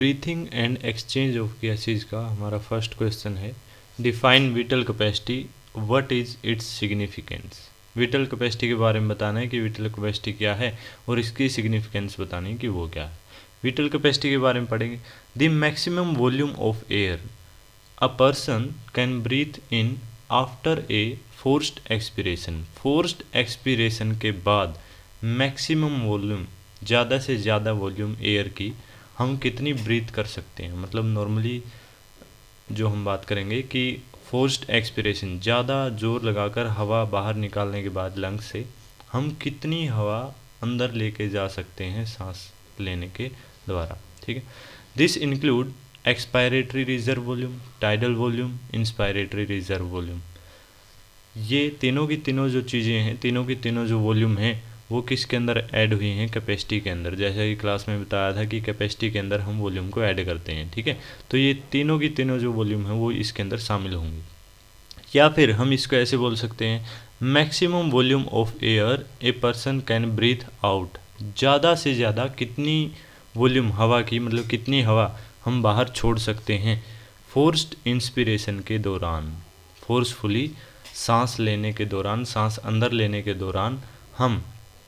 Breathing and exchange of gases का हमारा first question है, define whittle capacity, what is its significance. Whittle capacity के बारे में बताना है कि विटल कैपेसिटी क्या है और इसकी सिग्निफिकेंस बतानी है कि वो क्या है। विटल कैपेसिटी के बारे में पढ़ेंगे। The maximum volume of air a person can breathe in after a forced expiration. Forced expiration के बाद मैक्सिमम वॉल्यूम, ज़्यादा से ज़्यादा वॉल्यूम एयर की हम कितनी ब्रीथ कर सकते हैं। मतलब नॉर्मली जो हम बात करेंगे कि फोर्स्ड एक्सपीरेशन, ज़्यादा जोर लगाकर हवा बाहर निकालने के बाद लंग्स से हम कितनी हवा अंदर लेके जा सकते हैं सांस लेने के द्वारा। ठीक है, this include expiratory reserve volume, tidal volume, inspiratory reserve volume. ये तीनों की तीनों जो चीज़ें हैं, तीनों की तीनों जो वॉल्यूम हैं वो किसके अंदर ऐड हुई हैं, कैपेसिटी के अंदर। जैसा कि क्लास में बताया था कि कैपेसिटी के अंदर हम वॉल्यूम को ऐड करते हैं। ठीक है, तो ये तीनों की तीनों जो वॉल्यूम है वो इसके अंदर शामिल होंगी। या फिर हम इसको ऐसे बोल सकते हैं, maximum volume of air a person can breathe out. ज़्यादा से ज़्यादा कितनी वॉल्यूम हवा की, मतलब कितनी हवा हम बाहर छोड़ सकते हैं फोर्स्ड इंस्पिरेशन के दौरान। फोर्सफुली सांस लेने के दौरान, सांस अंदर लेने के दौरान हम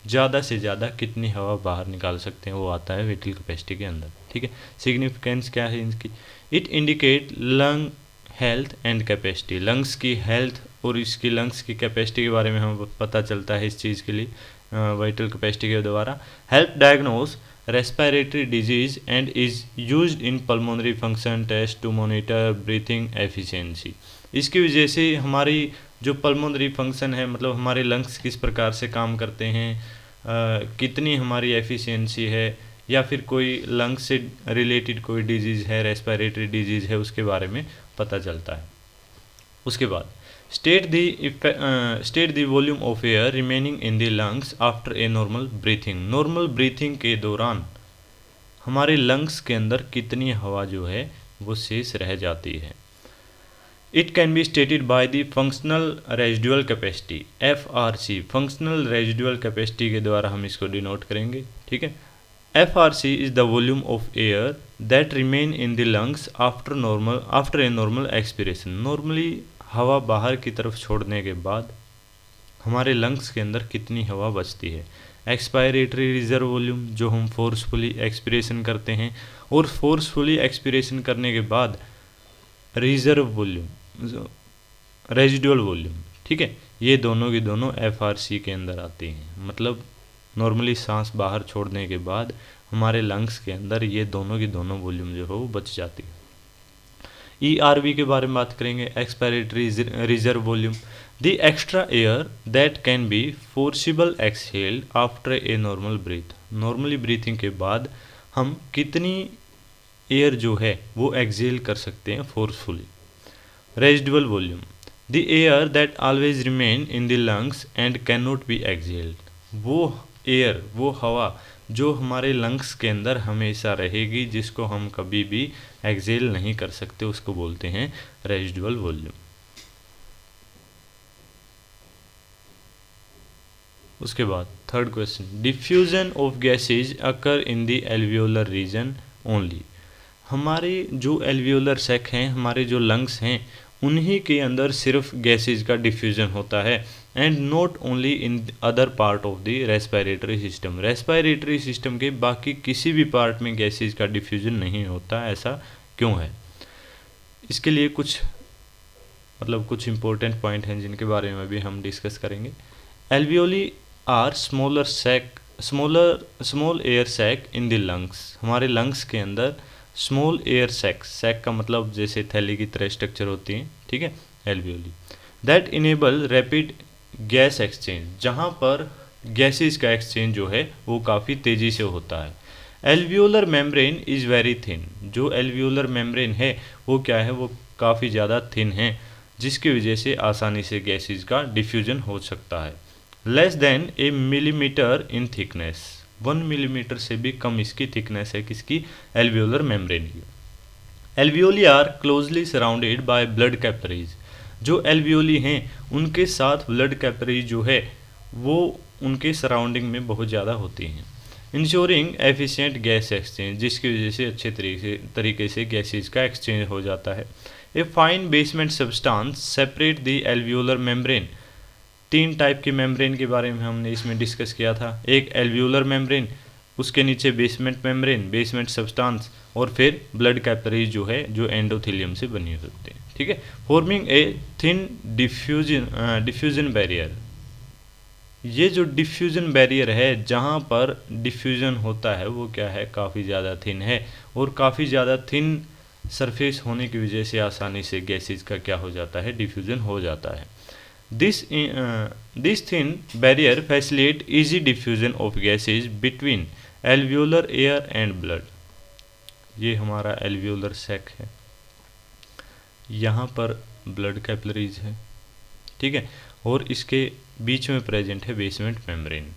ज़्यादा से ज़्यादा कितनी हवा बाहर निकाल सकते हैं, वो आता है विटल कैपेसिटी के अंदर। ठीक है, सिग्निफिकेंस क्या है इसकी, it indicate lung health and capacity. Lungs की हेल्थ और इसकी लंग्स की कैपेसिटी के बारे में हमें पता चलता है इस चीज़ के लिए विटल कैपेसिटी के द्वारा। Help diagnose respiratory disease and is used in pulmonary function test to monitor breathing efficiency. इसकी वजह से हमारी जो पल्मोनरी फंक्शन है, मतलब हमारे लंग्स किस प्रकार से काम करते हैं, कितनी हमारी एफिशिएंसी है, या फिर कोई लंग्स से रिलेटेड कोई डिजीज़ है, रेस्पिरेटरी डिजीज़ है, उसके बारे में पता चलता है। उसके बाद state the volume of air remaining in the lungs after a normal breathing. Normal breathing के दौरान हमारे लंग्स के अंदर कितनी हवा जो है वो शेष रह जाती है। It can be stated by the functional residual capacity, FRC। Functional residual capacity के द्वारा हम इसको डिनोट करेंगे। ठीक है, FRC is the volume of air that remain in the lungs after a normal expiration. Normally हवा बाहर की तरफ छोड़ने के बाद हमारे लंग्स के अंदर कितनी हवा बचती है। एक्सपायरेटरी रिजर्व वॉल्यूम, जो हम फोर्सफुली एक्सपीरेशन करते हैं, और फोर्सफुली एक्सपीरेशन करने के बाद रिजर्व वॉल्यूम, रेजिडुअल वॉल्यूम। ठीक है, ये दोनों की दोनों FRC के अंदर आती हैं। मतलब नॉर्मली सांस बाहर छोड़ने के बाद हमारे लंग्स के अंदर ये दोनों की दोनों वॉल्यूम जो है वो बच जाती है। ERV के बारे में बात करेंगे, expiratory reserve volume, the extra air that can be forcible exhaled after a normal breath. Normally breathing के बाद हम कितनी एयर जो है वो एक्सहेल कर सकते हैं forcefully. Residual volume, the air that always remain in the lungs and can not be exhaled. वो एयर, वो हवा जो हमारे लंग्स के अंदर हमेशा रहेगी, जिसको हम कभी भी एक्सहेल नहीं कर सकते, उसको बोलते हैं रेजिडुअल वॉल्यूम। उसके बाद third question, diffusion of gases occur in the alveolar region only. हमारे जो एल्वियोलर सैक हैं, हमारे जो लंग्स हैं, उन्हीं के अंदर सिर्फ गैसेज का डिफ्यूजन होता है, and not only in other part of the respiratory system. Respiratory system के बाकी किसी भी पार्ट में गैसेज का डिफ्यूजन नहीं होता। ऐसा क्यों है? इसके लिए कुछ इंपॉर्टेंट पॉइंट हैं जिनके बारे में भी हम डिस्कस करेंगे। Alveoli are small air sac in the lungs. हमारे लंग्स के अंदर स्मॉल एयर सैक का मतलब जैसे थैली की तरह स्ट्रक्चर होती है। ठीक है, alveoli that enable rapid gas exchange, जहाँ पर गैसेज का एक्सचेंज जो है वो काफ़ी तेज़ी से होता है। Alveolar membrane is very thin. जो एल्वियोलर मेम्ब्रेन है वो क्या है, वो काफ़ी ज़्यादा थिन है, जिसकी वजह से आसानी से गैसेज का डिफ्यूजन हो सकता है। Less than a millimetre in thickness, 1 millimetre से भी कम इसकी थिकनेस है, किसकी, एल्वियोलर मेम्ब्रेन की। Alveoli are closely surrounded by blood capillaries. जो एल्वियोली हैं उनके साथ ब्लड कैपिलरीज जो है वो उनके सराउंडिंग में बहुत ज़्यादा होती हैं। इंश्योरिंग एफिशिएंट गैस एक्सचेंज, जिसकी वजह से अच्छे तरीके से गैसेज का एक्सचेंज हो जाता है। A fine basement substance separate the alveolar membrane. 3 type की मेम्ब्रेन के बारे में हमने इसमें डिस्कस किया था। एक एल्वियोलर मेम्ब्रेन, उसके नीचे बेसमेंट मेम्ब्रेन, बेसमेंट सब्सटेंस, और फिर ब्लड कैपिलरीज जो है जो एंडोथेलियम से बनी होती है, ठीक है। Forming a thin diffusion barrier. ये जो डिफ्यूजन बैरियर है, जहाँ पर डिफ्यूजन होता है वो क्या है, काफ़ी ज़्यादा थिन है, और काफ़ी ज़्यादा थिन सरफेस होने की वजह से आसानी से गैसेज का क्या हो जाता है, डिफ्यूजन हो जाता है। This thin barrier facilitate easy diffusion of gases between alveolar air and blood. ये हमारा एल्वियोलर सैक है, यहाँ पर ब्लड कैपिलरीज है, ठीक है, और इसके बीच में प्रेजेंट है बेसमेंट मेम्ब्रेन।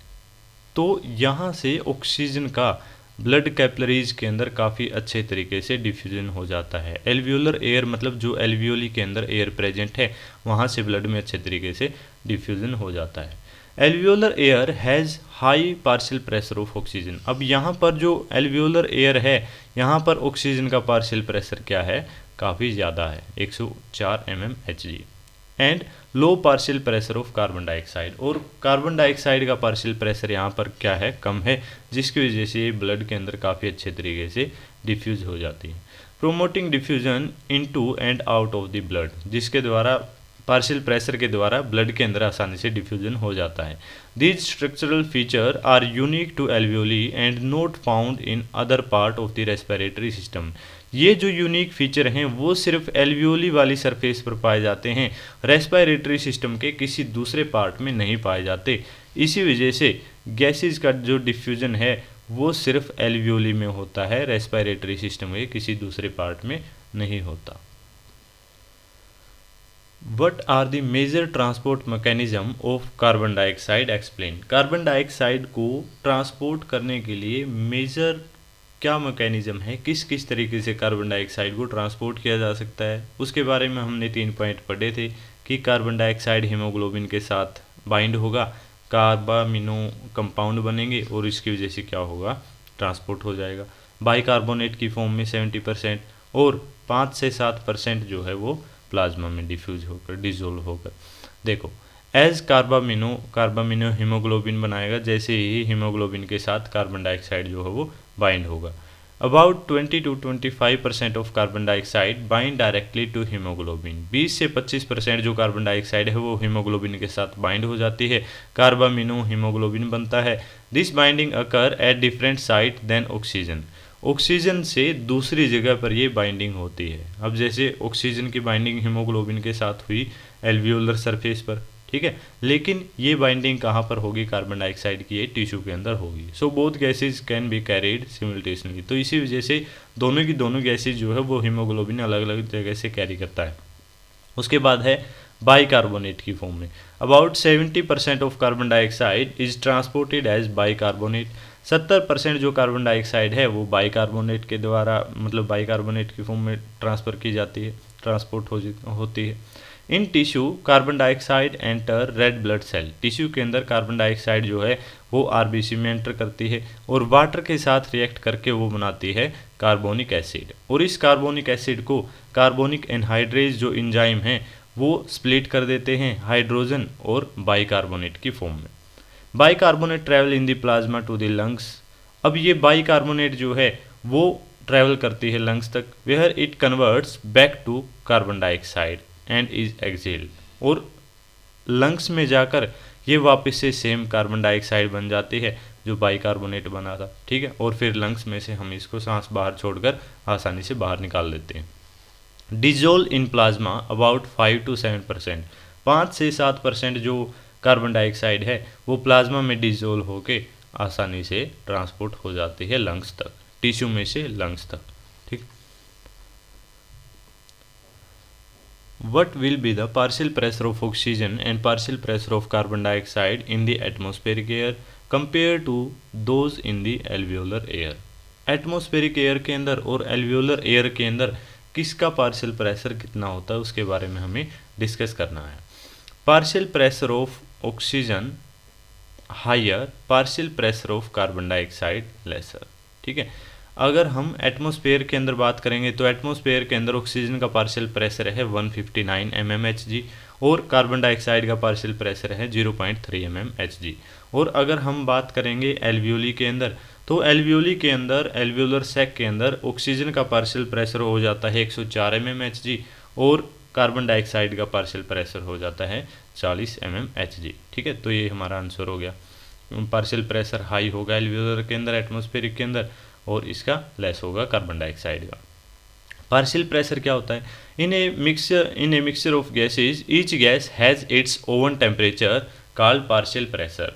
तो यहाँ से ऑक्सीजन का ब्लड कैपिलरीज के अंदर काफ़ी अच्छे तरीके से डिफ्यूजन हो जाता है। एल्वियोलर एयर मतलब जो एल्वियोली के अंदर एयर प्रेजेंट है, वहाँ से ब्लड में अच्छे तरीके से डिफ्यूजन हो जाता है। Alveolar air has high partial pressure of oxygen. अब यहाँ पर जो एल्वियोलर एयर है, यहाँ पर ऑक्सीजन का पार्शियल प्रेशर क्या है, काफ़ी ज़्यादा है, 104 mmHg। And low partial pressure of carbon dioxide, और कार्बन डाइऑक्साइड का पार्शियल प्रेशर यहाँ पर क्या है, कम है, जिसकी वजह से ब्लड के अंदर काफ़ी अच्छे तरीके से डिफ्यूज हो जाती है। Promoting diffusion into and out of the blood, जिसके द्वारा पार्शियल प्रेशर के द्वारा ब्लड के अंदर आसानी से डिफ्यूजन हो जाता है। These structural feature are unique to alveoli and not found in other part of the respiratory system. ये जो यूनिक फीचर हैं वो सिर्फ एल्वियोली वाली सरफेस पर पाए जाते हैं, रेस्पिरेटरी सिस्टम के किसी दूसरे पार्ट में नहीं पाए जाते। इसी वजह से गैसेज का जो डिफ्यूजन है वो सिर्फ एल्वियोली में होता है, रेस्पिरेटरी सिस्टम के किसी दूसरे पार्ट में नहीं होता। What are the major transport mechanism of carbon dioxide explain. Carbon dioxide को ट्रांसपोर्ट करने के लिए मेजर क्या मैकेनिज्म है, किस किस तरीके से कार्बन डाइऑक्साइड को ट्रांसपोर्ट किया जा सकता है, उसके बारे में हमने 3 पॉइंट पढ़े थे कि कार्बन डाइऑक्साइड हीमोग्लोबिन के साथ बाइंड होगा, कार्बामिनो कंपाउंड बनेंगे, और इसकी वजह से क्या होगा, ट्रांसपोर्ट हो जाएगा बाइकार्बोनेट की फॉर्म में 70%, और 5 से 7% जो है वो प्लाज्मा में डिफ्यूज होकर डिजोल्व होकर। देखो, एज कार्बामिनो हीमोग्लोबिन बनाएगा, जैसे ही हीमोग्लोबिन के साथ कार्बन डाइऑक्साइड जो है वो बाइंड होगा। About 20 to 25% of carbon dioxide bind directly to haemoglobin. 20 से 25% जो कार्बन डाइऑक्साइड है वो हीमोग्लोबिन के साथ बाइंड हो जाती है, कार्बामिनो हीमोग्लोबिन बनता है। This binding occur at different site than oxygen. Oxygen से दूसरी जगह पर ये बाइंडिंग होती है। अब जैसे ऑक्सीजन की बाइंडिंग हीमोग्लोबिन के साथ हुई एल्वियोलर सरफेस पर, ठीक है, लेकिन ये बाइंडिंग कहाँ पर होगी, कार्बन डाइऑक्साइड की ये टिश्यू के अंदर होगी। So both gases can be carried simultaneously. तो इसी वजह से दोनों की दोनों गैसेज जो है वो हीमोग्लोबिन अलग अलग जगह से कैरी करता है। उसके बाद है बाइकार्बोनेट की फॉर्म में। अबाउट 70% of carbon dioxide is transported as bicarbonate. 70% जो कार्बन डाइऑक्साइड है वो बाइकार्बोनेट के द्वारा, मतलब बाइकार्बोनेट की फॉर्म में ट्रांसफ़र की जाती है, ट्रांसपोर्ट होती है। In tissue carbon dioxide enter red blood cell. Tissue के अंदर कार्बन डाइऑक्साइड जो है वो आरबीसी में एंटर करती है, और वाटर के साथ रिएक्ट करके वो बनाती है कार्बोनिक एसिड, और इस कार्बोनिक एसिड को कार्बोनिक एनहाइड्रेज जो एंजाइम है वो स्प्लिट कर देते हैं हाइड्रोजन और बाइकार्बोनेट की फॉर्म में। Bicarbonate travel in the plasma to the lungs. अब ये बाइकार्बोनेट जो है वो ट्रैवल करती है लंग्स तक, where it converts back to carbon dioxide and is exhaled, और लंग्स में जाकर ये वापस से सेम कार्बन डाइऑक्साइड बन जाती है जो बाइकार्बोनेट बना था, ठीक है, और फिर लंग्स में से हम इसको सांस बाहर छोड़कर आसानी से बाहर निकाल लेते हैं। Dissolve in plasma about 5 to 7%। 5 से 7% जो कार्बन डाइऑक्साइड है वो प्लाज्मा में डिजोल्व होके आसानी से ट्रांसपोर्ट हो जाती है लंग्स तक, टिश्यू में से लंग्स तक, ठीक। What will be the partial pressure of oxygen and partial pressure of carbon dioxide in the atmospheric air compared to those in the alveolar air? Atmospheric air के अंदर और एल्वियोलर एयर के अंदर किसका पार्शियल प्रेशर कितना होता है उसके बारे में हमें डिस्कस करना है। Partial pressure of oxygen higher, partial pressure of carbon dioxide lesser. ठीक है, अगर हम एटमॉस्फेयर के अंदर बात करेंगे तो एटमॉस्फेयर के अंदर ऑक्सीजन का पार्शियल प्रेशर है 159 mmHg और कार्बन डाइऑक्साइड का पार्शियल प्रेशर है 0.3 mmHg। और अगर हम बात करेंगे एल्वियोली के अंदर, तो एल्वियोली के अंदर, एल्वियोलर सैक के अंदर ऑक्सीजन का पार्शियल प्रेशर हो जाता है 104 mmHg और कार्बन डाइऑक्साइड का पार्शियल प्रेशर हो जाता है 40 mmHg। ठीक है, तो ये हमारा आंसर हो गया। पार्शियल प्रेशर हाई होगा एल्वियोलर के अंदर, एटमॉस्फेरिक के अंदर, और इसका लेस होगा कार्बन डाइऑक्साइड का। पार्शियल प्रेशर क्या होता है? In a mixture of gases each gas has its own temperature called partial pressure.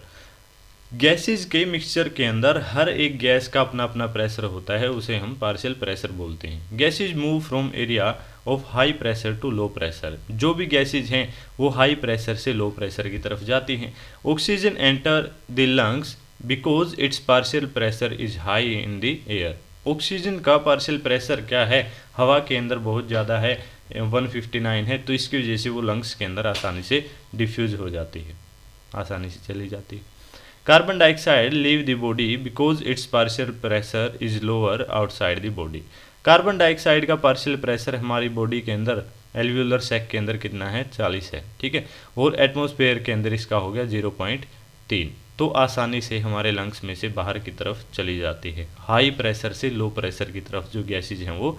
Gases के मिक्सचर के अंदर हर एक गैस का अपना अपना प्रेशर होता है, उसे हम पार्शियल प्रेशर बोलते हैं। Gases move from area of high pressure to low pressure. जो भी गैसेज हैं वो हाई प्रेशर से लो प्रेशर की तरफ जाती हैं। Oxygen enter the lungs because it's partial pressure is high in the air. Oxygen का पार्शियल प्रेशर क्या है? हवा के अंदर बहुत ज़्यादा है, 159 है, तो इसकी वजह से वो लंग्स के अंदर आसानी से डिफ्यूज हो जाती है, आसानी से चली जाती है। Carbon dioxide leave the body because it's partial pressure is lower outside the body. Carbon dioxide का पार्शियल प्रेशर हमारी बॉडी के अंदर, एल्वियोलर सैक के अंदर कितना है? 40 है। ठीक है, और एटमॉस्फेयर के अंदर इसका हो गया 0.3, तो आसानी से हमारे लंग्स में से बाहर की तरफ चली जाती है। हाई प्रेशर से लो प्रेशर की तरफ जो गैसेज हैं वो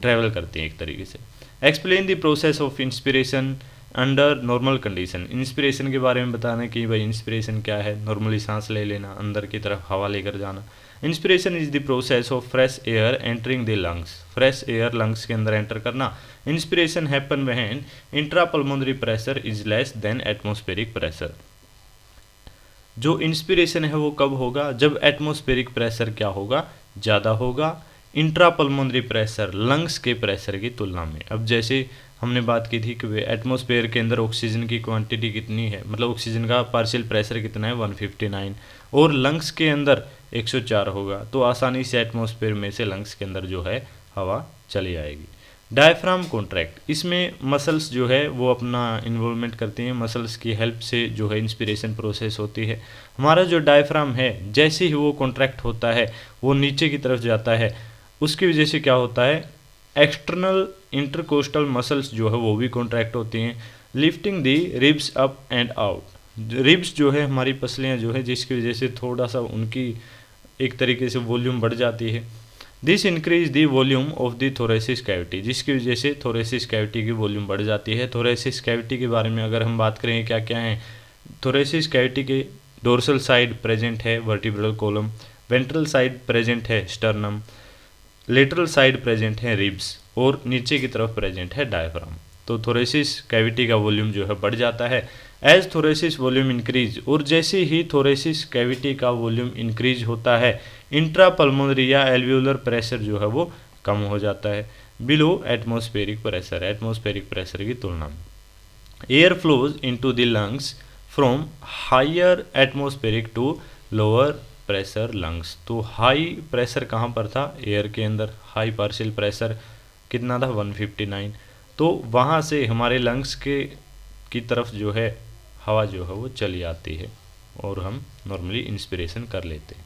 ट्रैवल करती हैं एक तरीके से। Explain the process of inspiration under normal condition. Inspiration के बारे में बताना कि भाई इंस्पिरेशन क्या है? नॉर्मली सांस ले लेना, अंदर की तरफ हवा लेकर जाना। Inspiration is the process of fresh air entering the lungs. Fresh air lungs के अंदर एंटर करना। Inspiration happen when intrapulmonary pressure is less than atmospheric pressure. जो इंस्पिरेशन है वो कब होगा? जब एटमॉस्फेरिक प्रेशर क्या होगा? ज़्यादा होगा इंट्रापल्मोनरी प्रेशर, लंग्स के प्रेशर की तुलना में। अब जैसे हमने बात की थी कि एटमॉस्फेयर के अंदर ऑक्सीजन की क्वांटिटी कितनी है, मतलब ऑक्सीजन का पार्शियल प्रेशर कितना है? 159, और लंग्स के अंदर 104 होगा, तो आसानी से एटमॉस्फेयर में से लंग्स के अंदर जो है हवा चली आएगी। डायफ्राम कॉन्ट्रैक्ट, इसमें मसल्स जो है वो अपना इन्वॉल्वमेंट करती हैं, मसल्स की हेल्प से जो है इंस्पिरेशन प्रोसेस होती है। हमारा जो डायफ्राम है जैसे ही वो कॉन्ट्रैक्ट होता है वो नीचे की तरफ जाता है, उसकी वजह से क्या होता है? एक्सटर्नल इंटरकोस्टल मसल्स जो है वो भी कॉन्ट्रैक्ट होती हैं, lifting the ribs up and out. Ribs जो है हमारी पसलियाँ जो है, जिसकी वजह से थोड़ा सा उनकी एक तरीके से वॉल्यूम बढ़ जाती है। This increase the volume of the thoracic cavity, जिसकी वजह से थोरेसिस कैविटी की वॉल्यूम बढ़ जाती है। थोरेसिस कैविटी के बारे में अगर हम बात करें क्या क्या है, थोरेसिस कैविटी के डोर्सल साइड प्रेजेंट है vertebral column, ventral side present है स्टर्नम, लेटरल साइड प्रेजेंट है रिब्स, और नीचे की तरफ प्रेजेंट है डायफ्राम। तो थोरेसिस कैविटी का वॉल्यूम जो है बढ़ जाता है एज थोरेसिस वॉल्यूम इंक्रीज, और जैसे ही थोरेसिस कैविटी का वॉल्यूम इंक्रीज होता है इंट्रापल्मोनरी या एल्वियोलर प्रेशर जो है वो कम हो जाता है below atmospheric pressure, atmospheric pressure की तुलना में। Air flows into the lungs from higher atmospheric to lower pressure lungs. तो हाई प्रेशर कहाँ पर था? एयर के अंदर। हाई पार्शियल प्रेशर कितना था? 159। तो वहाँ से हमारे लंग्स की तरफ जो है हवा जो है वो चली आती है और हम नॉर्मली इंस्पिरेशन कर लेते हैं।